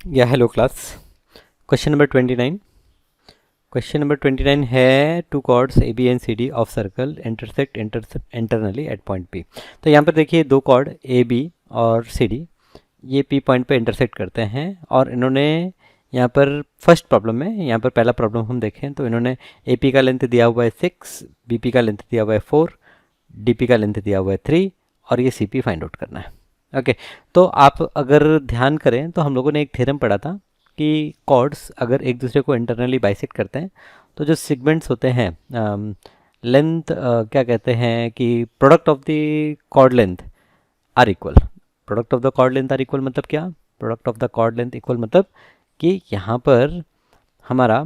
या hello class. Question number 29। Question number 29 है two chords A B and C D of circle intersect internally at point P. तो यहाँ पर देखिए दो कॉर्ड ए बी और सी डी ये पी पॉइंट पे इंटरसेक्ट करते हैं और इन्होंने यहाँ पर फर्स्ट प्रॉब्लम में, यहाँ पर पहला प्रॉब्लम हम देखें तो इन्होंने ए पी का लेंथ दिया हुआ है 6, बी पी का लेंथ दिया हुआ है 4, डी पी का लेंथ दिया हुआ है 3 और ये सी पी फाइंड आउट करना है। ओके, तो आप अगर ध्यान करें तो हम लोगों ने एक थ्योरम पढ़ा था कि कॉर्ड्स अगर एक दूसरे को इंटरनली बाइसेक्ट करते हैं तो जो सेगमेंट्स होते हैं लेंथ क्या कहते हैं कि product of the chord length are equal. Product of the chord length are equal मतलब क्या? Product of the chord length equal मतलब कि यहाँ पर हमारा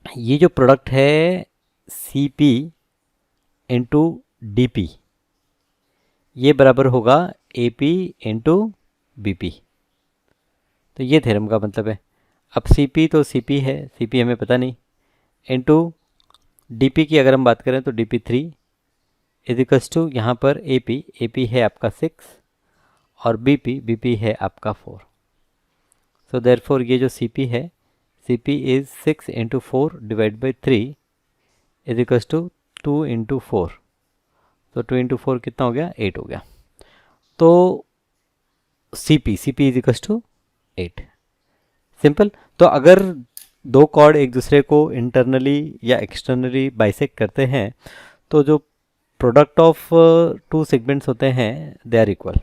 ये जो प्रोडक्ट है C P into D P ये बराबर होगा A P into B P. तो ये थ्योरम का मतलब है। अब सी पी तो सी पी है, सी पी हमें पता नहीं, इंटू डी पी की अगर हम बात करें तो डी पी 3 इजिकल्स टू यहाँ पर ए पी है आपका 6 और बी पी है आपका 4। सो देयरफॉर ये जो सी पी है, C P is 6 into 4 divide by 3 equals to 2 into 4। तो 2 इंटू 4 कितना हो गया? 8 हो गया। तो C P equals to 8। Simple. तो अगर दो कॉर्ड एक दूसरे को इंटरनली या एक्सटर्नली बाइसेक्ट करते हैं तो जो प्रोडक्ट ऑफ टू सेगमेंट्स होते हैं दे आर इक्वल।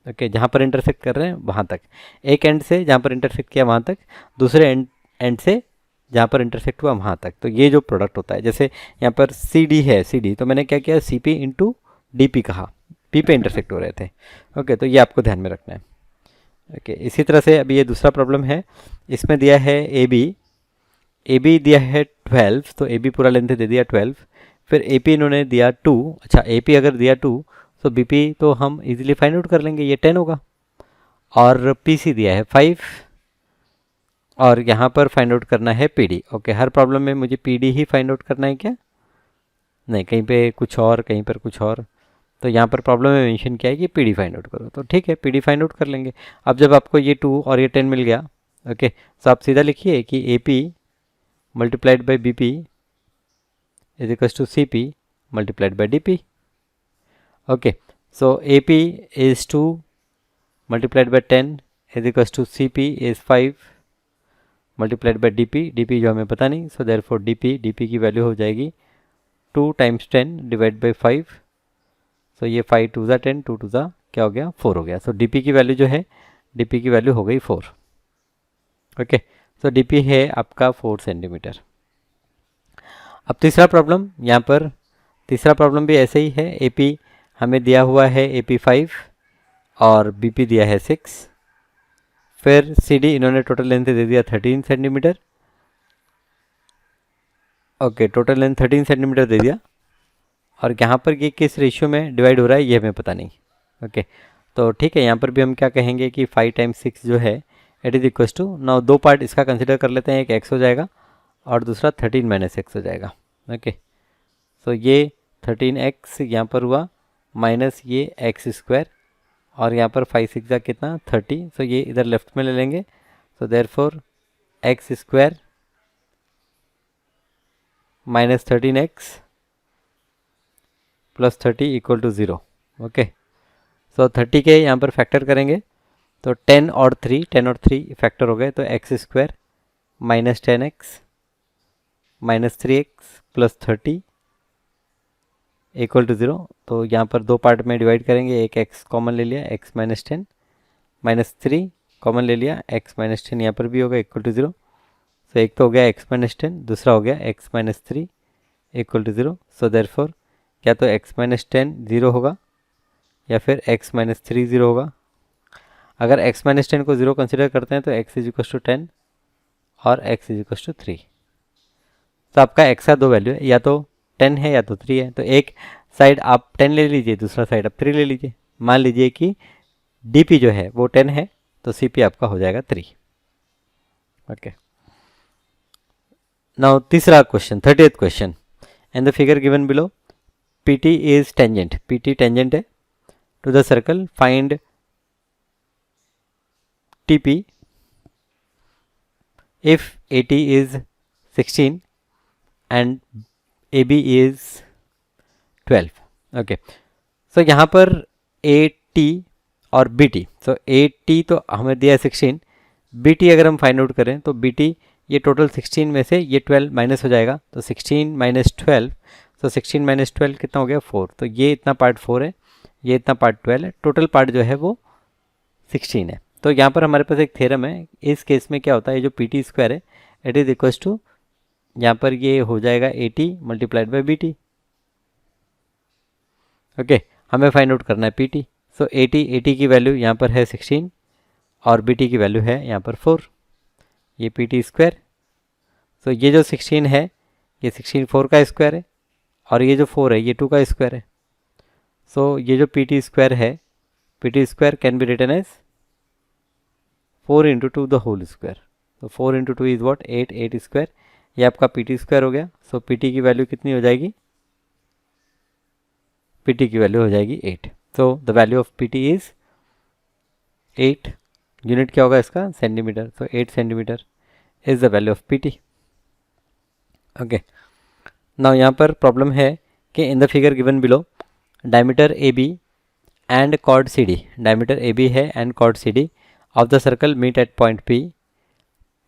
ओके, जहाँ पर इंटरसेक्ट कर रहे हैं वहाँ तक, एक एंड से जहाँ पर इंटरसेक्ट किया वहाँ तक, दूसरे एंड से जहाँ पर इंटरसेक्ट हुआ वहाँ तक, तो ये जो प्रोडक्ट होता है, जैसे यहाँ पर सी डी है, सी डी तो मैंने क्या किया, C P into D P कहा, पी पे इंटरसेक्ट हो रहे थे। ओके, तो ये आपको ध्यान में रखना है। ओके, इसी तरह से अभी ये दूसरा प्रॉब्लम है, इसमें दिया है ए बी दिया है 12, तो ए बी पूरा लेंथ दे दिया 12, फिर ए पी इन्होंने दिया 2। अच्छा, ए पी अगर दिया 2 तो बी पी तो हम इजीली फाइंड आउट कर लेंगे, ये 10 होगा, और पी सी दिया है 5 और यहाँ पर फाइंड आउट करना है पी डी। ओके, हर प्रॉब्लम में मुझे पी डी ही फाइंड आउट करना है क्या? नहीं, कहीं पे कुछ और, कहीं पर कुछ और। तो यहाँ पर प्रॉब्लम में मेंशन किया है कि पी डी फाइंड आउट करो, तो ठीक है, पी डी फाइंड आउट कर लेंगे। अब जब आपको ये 2 और ये 10 मिल गया, ओके, तो आप सीधा लिखिए कि A P multiplied by B P is equals to C P multiplied by D P. Okay, so A P is 2 multiplied by 10 is equals to C P is 5 multiplied by D P जो हमें पता नहीं, so therefore D P की value हो जाएगी 2 times 10 divide by 5। सो ये 5 to ज़ा 10, 2 to ज़ा क्या हो गया? 4 हो गया। सो डी पी की वैल्यू जो है, डी पी की वैल्यू हो गई 4। ओके, सो डी पी है आपका 4 सेंटीमीटर। अब तीसरा प्रॉब्लम, यहाँ पर तीसरा प्रॉब्लम भी ऐसे ही है। ए पी हमें दिया हुआ है ए पी 5 और बी पी दिया है 6, फिर सी डी इन्होंने टोटल लेंथ दे दिया 13 centimetre. Okay, total length 13 centimetre दे दिया, और यहाँ पर ये किस रेशियो में डिवाइड हो रहा है ये हमें पता नहीं। ओके, तो ठीक है, यहाँ पर भी हम क्या कहेंगे कि 5 टाइम्स 6 जो है it is equals to, now दो पार्ट इसका कंसिडर कर लेते हैं, एक x हो जाएगा और दूसरा 13 माइनस एक्स हो जाएगा। ओके, सो ये 13x यहाँ पर हुआ माइनस ये एक्स स्क्वायर, और यहाँ पर 5 6 का कितना 30, सो ये इधर लेफ्ट में ले लेंगे। So therefore x square minus 13x plus 30 equal to 0। Okay, so 30 के यहाँ पर फैक्टर करेंगे तो 10 और 3 फैक्टर हो गए, तो x square minus 10x minus 3x plus 30 equal to 0। तो यहाँ पर दो पार्ट में डिवाइड करेंगे, एक x कॉमन ले लिया, x माइनस 10 माइनस 3 कॉमन ले लिया, x माइनस 10 यहाँ पर भी होगा इक्वल टू 0। सो एक तो हो गया x माइनस 10, दूसरा हो गया x minus 3 equal to 0। So therefore क्या तो x माइनस 10 0 होगा या फिर x माइनस 3 0 होगा। अगर x माइनस 10 को 0 कंसिडर करते हैं तो x इज इक्वल टू 10 और x इज इक्वल टू 3। तो आपका x का दो वैल्यू है, या तो 10 है या तो 3 है, तो एक साइड आप 10 ले लीजिए, दूसरा साइड आप 3 ले लीजिए। मान लीजिए कि डी जो है वो 10 है, तो सी पी आपका हो जाएगा 3। ओके, नाउ तीसरा question, 30th question, and the figure given below, P T is tangent, P T tangent है to the circle, find T P if AT is 16 and AB is 12। Okay, so यहाँ पर AT और BT, so AT तो हमें दिया है 16, BT अगर हम फाइंड आउट करें तो BT ये टोटल 16 में से ये 12 माइनस हो जाएगा, तो 16 माइनस 12, सो 16 माइनस 12 कितना हो गया 4, तो ये इतना पार्ट 4 है, ये इतना पार्ट 12 है, टोटल पार्ट जो है वो 16 है। तो यहाँ पर हमारे पास एक थ्योरम है, इस केस में क्या होता है, ये जो PT स्क्वायर है इट इज़ इक्वल्स टू, यहाँ पर ये हो जाएगा AT multiplied by BT। Okay, हमें फाइंड आउट करना है PT, सो AT की वैल्यू यहाँ पर है 16 और BT की वैल्यू है यहाँ पर 4, ये PT स्क्वायर। सो ये जो 16 है ये 16 4 का स्क्वायर है और ये जो 4 है ये 2 का स्क्वायर है। सो ये जो PT स्क्वायर है, PT square can be written as 4 into 2 the whole square, तो 4 इंटू 2 इज़ वॉट 8 स्क्वायर, ये आपका PT स्क्वायर हो गया। सो PT की वैल्यू कितनी हो जाएगी, PT की वैल्यू हो जाएगी 8। So the value of PT is 8, unit क्या होगा इसका centimetre, so 8 centimetre is the value of PT। Okay, now यहाँ पर प्रॉब्लम है कि इन the figure given below diameter AB and chord CD, diameter AB है and chord CD of the circle meet at point P.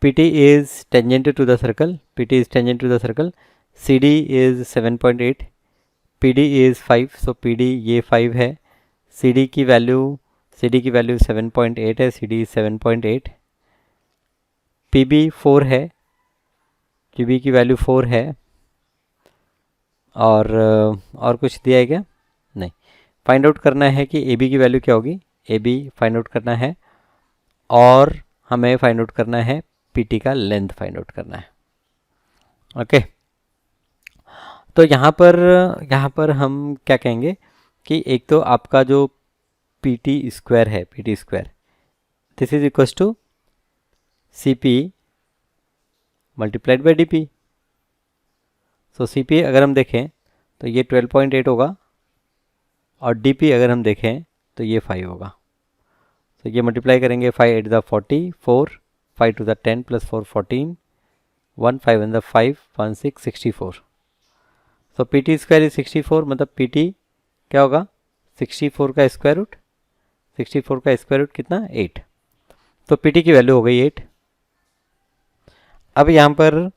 PT is tangent to the circle. PT is tangent to the circle. CD is 7.8. PD is 5. So PD ये 5 है. CD की value 7.8 है. CD is 7.8. PB 4 है. QB की value 4 है. और कुछ दिया है क्या? नहीं. फाइंड आउट करना है कि AB की वैल्यू क्या होगी. AB फाइंड आउट करना है और हमें फाइंड आउट करना है PT का लेंथ फाइंड आउट करना है। ओके, तो यहाँ पर हम क्या कहेंगे कि एक तो आपका जो PT स्क्वायर है, PT square this is equals to CP multiplied by DP। So CP अगर हम देखें तो ये 12.8 होगा और DP अगर हम देखें तो ये 5 होगा। तो ये मल्टीप्लाई करेंगे, 5 8 द 40, 4 5 टू द 10 प्लस 4 14, 1 5 1 द 5 1 6 64। सो PT स्क्वायर इज 64, मतलब PT क्या होगा 64 का स्क्वायर रूट, 64 का स्क्वायर रूट कितना 8, तो PT की वैल्यू हो गई 8। अब यहाँ पर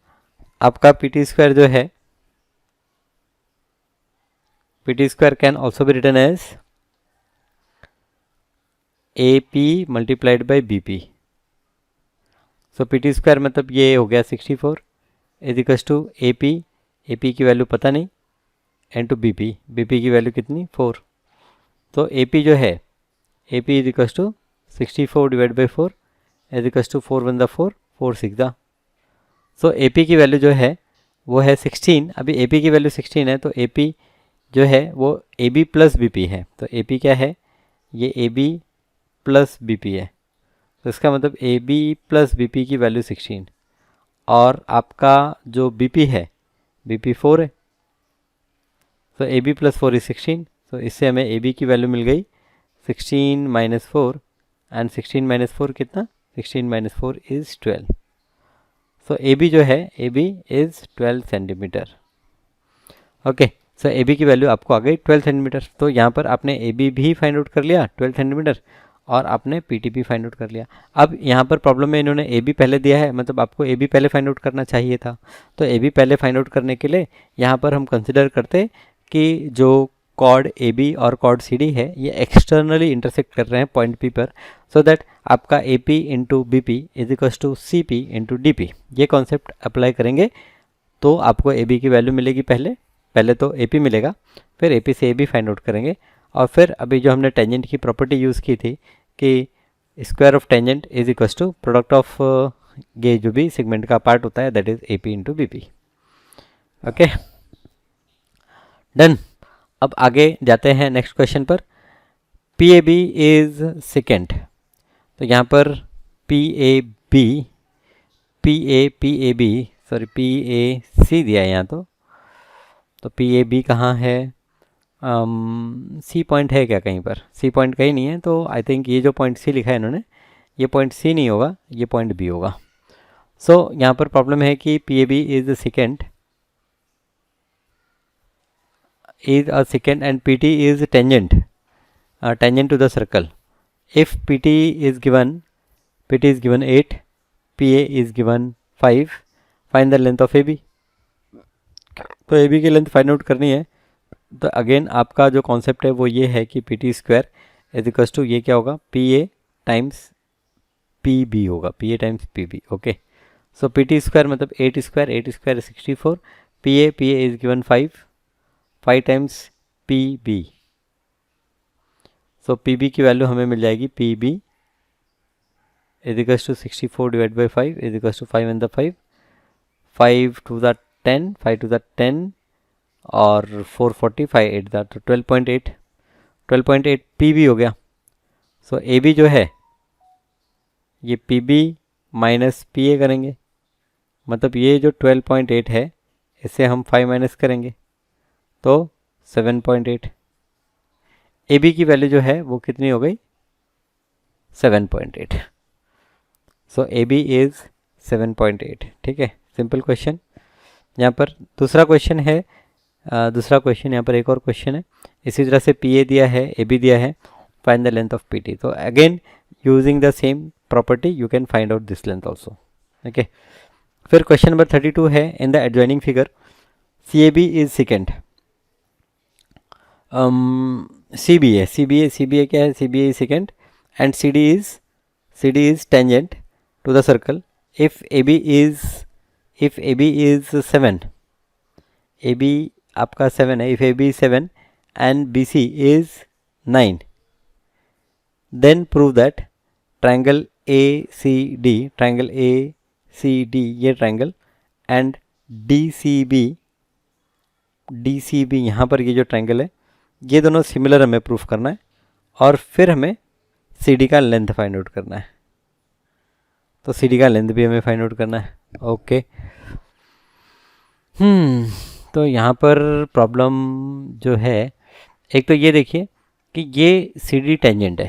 आपका PT स्क्वायर जो है, PT square can also be written as AP multiplied by BP। So PT square मतलब ये हो गया 64 इज इक्वल्स टू AP की वैल्यू पता नहीं एंड टू BP की वैल्यू कितनी 4। तो AP जो है AP is equals to 64 divide by 4 is equals to 4 1 द 4 4 6 द। सो AP की वैल्यू जो है वो है 16। अभी AP की वैल्यू 16 है तो AP जो है वो AB प्लस BP है। तो AP क्या है, ये AB प्लस BP है, तो इसका मतलब AB प्लस BP की वैल्यू 16 और आपका जो BP है BP 4 है। तो AB प्लस 4 इज 16, तो इससे हमें AB की वैल्यू मिल गई 16 माइनस 4 एंड 16 माइनस 4 कितना 16 माइनस 4 इज़ 12। सो AB जो है AB is 12 centimetre. Okay, so AB की वैल्यू आपको आ गई 12 सेंटीमीटर। तो यहाँ पर आपने AB भी फाइंड आउट कर लिया 12 सेंटीमीटर और आपने PT भी फाइंड आउट कर लिया। अब यहाँ पर प्रॉब्लम में इन्होंने AB पहले दिया है, मतलब आपको AB पहले फाइंड आउट करना चाहिए था। तो AB पहले फाइंड आउट करने के लिए यहाँ पर हम कंसिडर करते कि जो कॉर्ड AB और कॉर्ड CD है ये एक्सटर्नली इंटरसेक्ट कर रहे हैं पॉइंट P पर, सो दैट आपका AP into BP is equals to CP into DP। ये कॉन्सेप्ट अप्लाई करेंगे तो आपको AB की वैल्यू मिलेगी। पहले तो AP मिलेगा, फिर AP से AB फाइंड आउट करेंगे और फिर अभी जो हमने टेंजेंट की प्रॉपर्टी यूज़ की थी कि square of tangent is equals to product of ये जो भी सेगमेंट का पार्ट होता है that is AP into BP। Okay, done. अब आगे जाते हैं नेक्स्ट क्वेश्चन पर। PAB इज सेकेंड, तो यहाँ पर PAB PAC दिया है यहाँ, तो PAB कहाँ है, C पॉइंट है क्या कहीं पर, C पॉइंट कहीं नहीं है, तो आई थिंक ये जो पॉइंट C लिखा है इन्होंने ये पॉइंट C नहीं होगा, ये पॉइंट B होगा। सो यहाँ पर प्रॉब्लम है कि P A B is the second and PT is tangent to the circle. If PT is given 8, PA is given 5, find the length of AB. तो AB की लेंथ फाइंड आउट करनी है. तो अगेन आपका जो concept है वो ये है कि PT square is equals to ये क्या होगा, PA टाइम्स PB होगा, PA times PB. Okay, so PT square मतलब 8 square 64, PA is given 5 times PB. So PB की वैल्यू हमें मिल जाएगी PB is equals to 64 divide by 5 is equals to 5 and द 5 टू द 10 और 440 5 8 द तो 12.8 PB हो गया. सो AB जो है ये PB माइनस PA करेंगे, मतलब ये जो 12.8 है इसे हम 5 माइनस करेंगे तो 7.8. AB की वैल्यू जो है वो कितनी हो गई, 7.8. सो AB इज 7.8. ठीक है, सिंपल क्वेश्चन. यहाँ पर दूसरा क्वेश्चन है, यहाँ पर एक और क्वेश्चन है. इसी तरह से PA दिया है, AB दिया है, find the length of PT. तो again using the same property you can find out this length also. Okay, फिर क्वेश्चन नंबर 32 है, in the adjoining figure CAB is second, CBA क्या है, CBA is second and CD is tangent to the circle. If AB is 7, AB आपका 7 है, if AB is 7 and BC is 9, then prove that triangle ACD ये triangle and DCB यहाँ पर ये जो triangle है ये दोनों सिमिलर हमें प्रूफ करना है और फिर हमें CD का लेंथ फाइंड आउट करना है. तो CD का लेंथ भी हमें फाइंड आउट करना है. ओके, तो यहाँ पर प्रॉब्लम जो है, एक तो ये देखिए कि ये CD टेंजेंट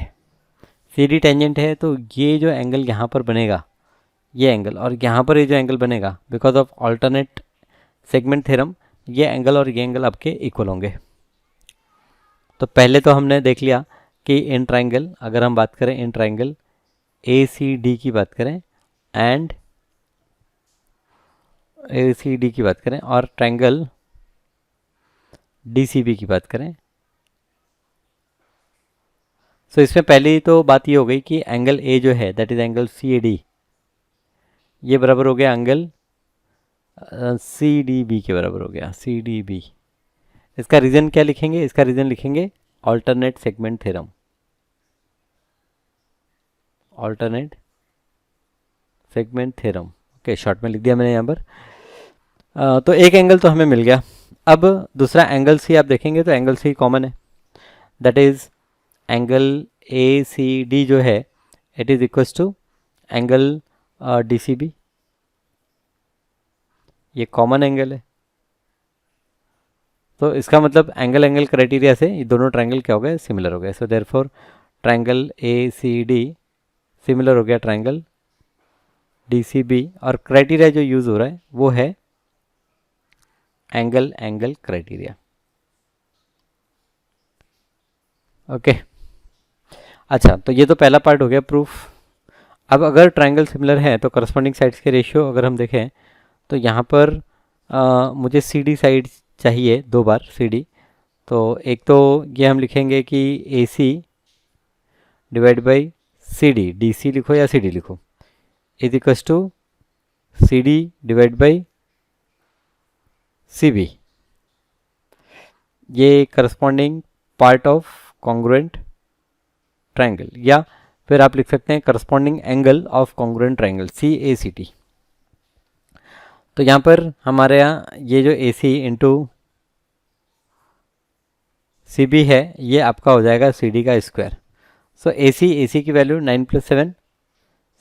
है, तो ये जो एंगल यहाँ पर बनेगा ये एंगल, और यहाँ पर ये जो एंगल बनेगा because of alternate segment theorem, ये एंगल और ये एंगल आपके इक्वल होंगे. तो पहले तो हमने देख लिया कि इन ट्रायंगल, अगर हम बात करें इन ट्रायंगल ACD की बात करें एंड ACD की बात करें और ट्रायंगल DCB की बात करें. सो इसमें पहली तो बात ये हो गई कि एंगल A जो है दैट इज एंगल CAD, ये बराबर हो गया एंगल CDB के बराबर हो गया, CDB. इसका रीज़न क्या लिखेंगे, इसका रीज़न लिखेंगे alternate segment theorem, okay, short में लिख दिया मैंने यहाँ पर. तो एक एंगल तो हमें मिल गया. अब दूसरा एंगल C आप देखेंगे तो एंगल C कॉमन है, दैट इज एंगल ACD जो है it is equals to angle DCB, ये कॉमन एंगल है. तो इसका मतलब एंगल क्राइटेरिया से ये दोनों ट्रायंगल क्या हो गए, सिमिलर हो गए. So therefore triangle ACD similar हो गया ट्रायंगल DCB, और क्राइटेरिया जो यूज़ हो रहा है वो है एंगल क्राइटेरिया. ओके, अच्छा, तो ये तो पहला पार्ट हो गया प्रूफ. अब अगर ट्रायंगल सिमिलर है तो करस्पॉन्डिंग साइड्स के रेशियो अगर हम देखें तो यहाँ पर मुझे CD साइड चाहिए 2 बार CD. तो एक तो ये हम लिखेंगे कि AC divide by CD, DC लिखो या CD लिखो, is equals to CD divide by CB, ये corresponding part of congruent triangle, या फिर आप लिख सकते हैं corresponding angle of congruent triangle CACT. तो यहाँ पर हमारे यहाँ ये जो AC इंटू CB है ये आपका हो जाएगा CD का स्क्वायर. सो AC की वैल्यू 9 + 7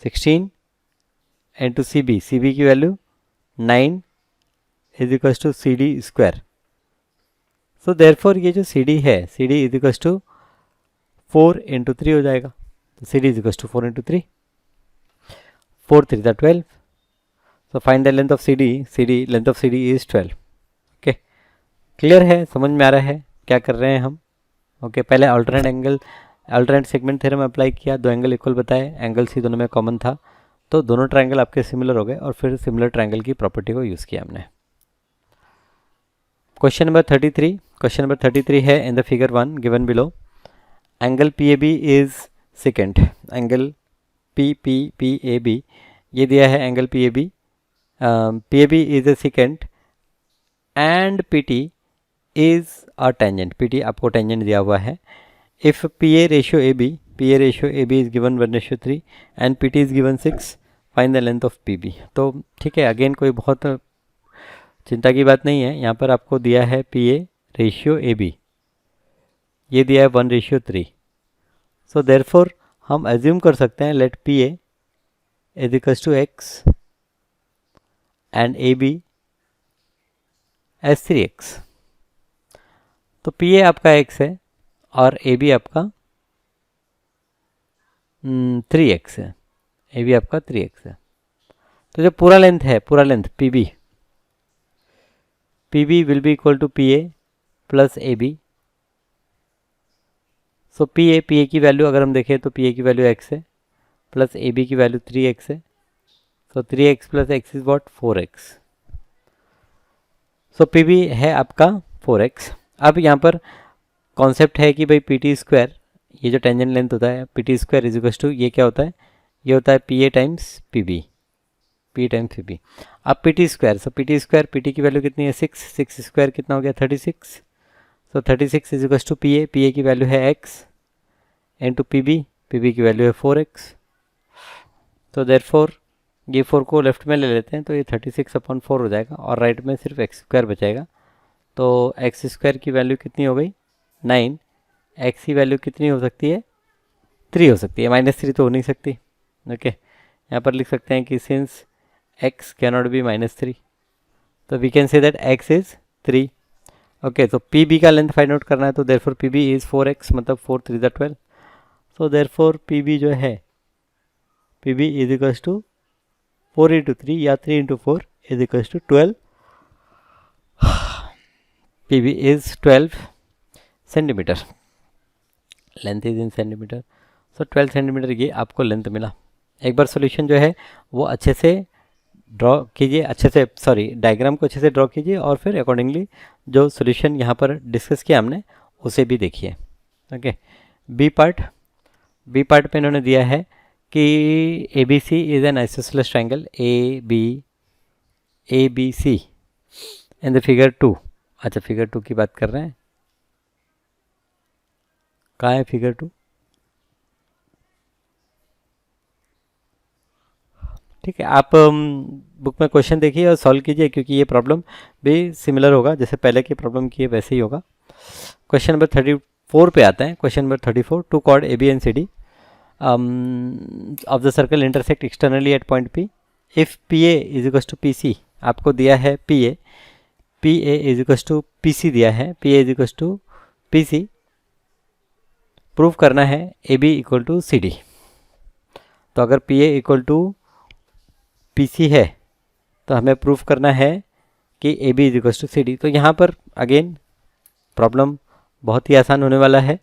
16 इंटू CB की value 9 is equals to CD square. So therefore ये जो CD है CD is equals to 4 into 3 हो जाएगा. तो CD is equals to 4 into 3, 4 3 12, so find the length of C D length of C D is 12। Okay, clear है, समझ में आ रहा है क्या कर रहे हैं हम। ओके, पहले अल्टरनेट सेगमेंट थ्योरम अप्लाई किया, दो एंगल इक्वल बताए, एंगल सी दोनों में कॉमन था, तो दोनों ट्रायंगल आपके सिमिलर हो गए और फिर सिमिलर ट्रायंगल की प्रॉपर्टी को यूज़ किया हमने। क्वेश्चन नंबर 33 है in the figure 1 given below, angle P A B is second, angle P A B ये दिया है, angle P A B is a second and P T is a tangent, P T आपको tangent दिया हुआ है। If P A ratio A B is given 1:3 and P T is given 6, find the length of P B. तो ठीक है, again कोई बहुत चिंता की बात नहीं है, यहाँ पर आपको दिया है P A ratio A B, ये दिया है 1:3। सो देयरफॉर हम एज्यूम कर सकते हैं let P A is equals to x and A B is 3x। तो पी ए आपका x है और ए बी आपका 3x है, ए बी आपका 3x है। तो जो पूरा length P B will be equal to P A plus A B. So P A की वैल्यू अगर हम देखें तो पी ए की वैल्यू x है प्लस ए बी की वैल्यू 3x है। So 3x plus x is what 4x। सो पी बी है आपका 4x। अब यहाँ पर कॉन्सेप्ट है कि भाई पी टी स्क्वायर, ये जो टेंजेंट लेंथ होता है P T square is equal to, ये क्या होता है, ये होता है P A times P B, P times P B. अब P T square, so P T की वैल्यू कितनी है 6 स्क्वायर कितना हो गया 36। So 36 is equal to P A की वैल्यू है x इंटू पी बी की वैल्यू है 4x। तो देयरफॉर ये 4 को लेफ्ट में ले लेते हैं तो ये 36/4 हो जाएगा और राइट में सिर्फ एक्स स्क्वायर बचेगा। तो एक्स स्क्वायर की वैल्यू कितनी हो गई 9, एक्स की वैल्यू कितनी हो सकती है 3 हो सकती है, -3 तो हो नहीं सकती। ओके, यहाँ पर लिख सकते हैं कि सिंस x कैनॉट बी -3, तो we can say that x is 3। Okay, तो पी बी का लेंथ फाइंड आउट करना है, तो therefore P B is 4x, मतलब 4 3 12। सो देयरफॉर पी बी जो है P B is equals to 4 into 3 या 3 into 4 is equals to 12। P B is 12 centimetre, length is in centimetre. So 12 centimetre ये आपको length मिला। एक बार सॉल्यूशन जो है वो अच्छे से ड्रॉ कीजिए, डायग्राम को अच्छे से ड्रॉ कीजिए और फिर अकॉर्डिंगली जो सॉल्यूशन यहाँ पर डिस्कस किया हमने उसे भी देखिए। ओके, बी पार्ट पे इन्होंने दिया है कि A B C is an isosceles triangle, A B C in the figure 2। अच्छा, फिगर 2 की बात कर रहे हैं, कहाँ है फिगर 2? ठीक है, आप बुक में क्वेश्चन देखिए और सॉल्व कीजिए क्योंकि ये प्रॉब्लम भी सिमिलर होगा, जैसे पहले की प्रॉब्लम की है वैसे ही होगा। क्वेश्चन नंबर 34 पे आते हैं। Question number 34, two chord A B and C D of the circle intersect externally at point P. If P A is equal to P C, आपको दिया है P A is equal to P C दिया है, P A is equal to P C. Prove करना है A B equal to C D. तो अगर P A equal to P C है तो हमें प्रूफ करना है कि A B is equal to C D. तो यहाँ पर अगेन प्रॉब्लम बहुत ही आसान होने वाला है।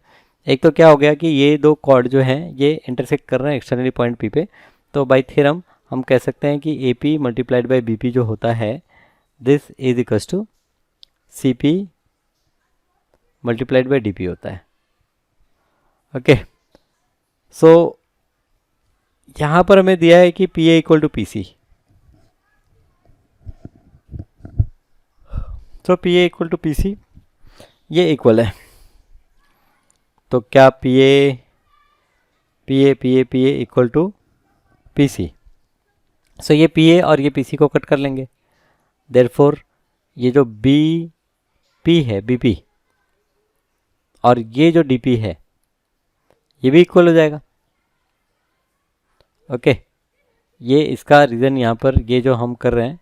एक तो क्या हो गया कि ये दो कॉर्ड जो हैं ये इंटरसेक्ट कर रहे हैं एक्सटर्नली पॉइंट पी पे, तो बाय थ्योरम हम कह सकते हैं कि A P multiplied by B P जो होता है this is equal to C P multiplied by D P होता है। ओके, सो यहाँ पर हमें दिया है कि P A equal to P C, तो P A equal to P C ये इक्वल है। तो क्या P A equal to P C, so ये पी ए और ये पी सी को कट कर लेंगे। देयरफॉर ये जो बी पी है बी पी और ये जो डी पी है ये भी इक्वल हो जाएगा। ओके, ये इसका रीज़न यहाँ पर ये जो हम कर रहे हैं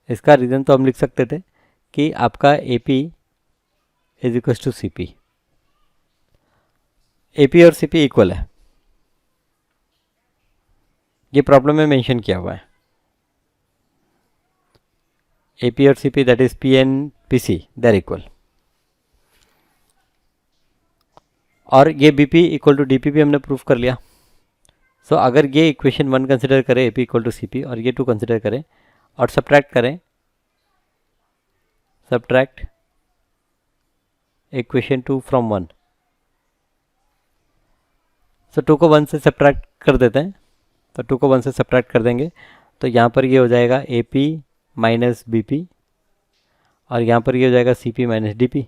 इसका रीज़न तो हम लिख सकते थे कि आपका A P is equal to C P, A P और सी पी इक्वल है, ये प्रॉब्लम में मेंशन किया हुआ है। AP और CP that is P and PC they are equal, और ये BP इक्वल टू DP भी हमने प्रूफ कर लिया। सो अगर ये इक्वेशन 1 कंसिडर करें AP इक्वल टू CP और ये 2 कंसिडर करें और सब्ट्रैक्ट करें, सब्ट्रैक्ट इक्वेशन 2 फ्रॉम 1, सो 2 को 1 से सब्ट्रैक्ट कर देते हैं, तो 2 को 1 से सब्ट्रैक्ट कर देंगे तो यहाँ पर ये हो जाएगा AP माइनस BP और यहाँ पर ये हो जाएगा CP माइनस DP।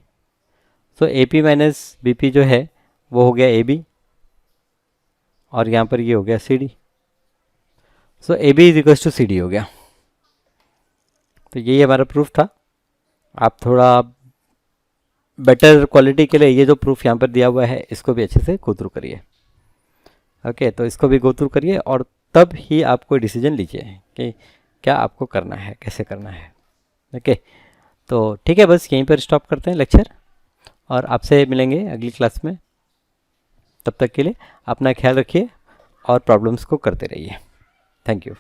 सो AP माइनस BP जो है वो हो गया AB और यहाँ पर ये हो गया CD। So AB is equals to CD हो गया। तो यही हमारा प्रूफ था। आप थोड़ा बेटर क्वालिटी के लिए ये जो प्रूफ यहाँ पर दिया हुआ है इसको भी अच्छे से गो थ्रू करिए। ओके, तो इसको भी गो थ्रू करिए और तब ही आप कोई डिसीजन लीजिए कि क्या आपको करना है, कैसे करना है। ओके, तो ठीक है, बस यहीं पर स्टॉप करते हैं लेक्चर और आपसे मिलेंगे अगली क्लास में। तब तक के लिए अपना ख्याल रखिए और प्रॉब्लम्स को करते रहिए। Thank you.